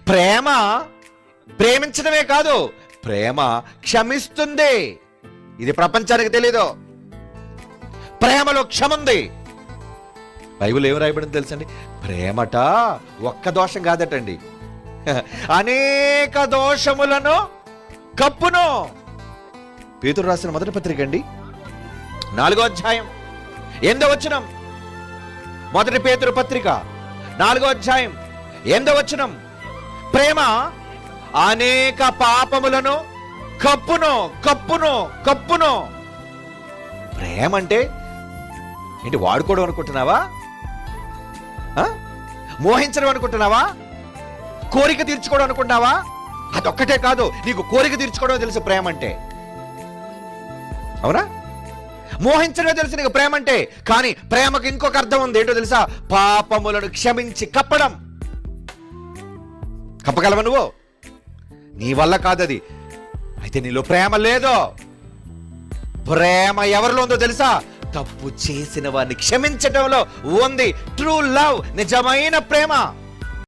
ప్రేమ ప్రేమించడమే కాదు, ప్రేమ క్షమిస్తుంది. ఇది ప్రపంచానికి తెలీదు. ప్రేమలో క్షముంది. బైబిల్ ఏం రాయబడింది తెలుసండి? ప్రేమట ఒక్క దోషం కాదటండి, అనేక దోషములను కప్పును. పేతురు రాసిన మొదటి పత్రిక అండి, 4వ అధ్యాయం 8వ వచనం. మొదటి పేతురు పత్రిక 4వ అధ్యాయం 8వ వచనం. ప్రేమ అనేక పాపములను కప్పును కప్పును కప్పును. ప్రేమ అంటే ఏంటి? వాడుకోవడం అనుకుంటున్నావా? మోహించడం అనుకుంటున్నావా? కోరిక తీర్చుకోవడం అనుకుంటున్నావా? అదొక్కటే కాదు, నీకు కోరిక తీర్చుకోవడం తెలుసు ప్రేమ అంటే. అవునా? మోహించడమే తెలుసు నీకు ప్రేమ అంటే. కానీ ప్రేమకు ఇంకొక అర్థం ఉంది. ఏంటో తెలుసా? పాపములను క్షమించి కప్పడం. కప్పగలవా నువ్వు? నీ వల్ల కాదది. అయితే నీలో ప్రేమ లేదు. ప్రేమ ఎవరిలో ఉందో తెలుసా? తప్పు చేసిన వారిని క్షమించడంలో ఉంది. ట్రూ లవ్, నిజమైన ప్రేమ.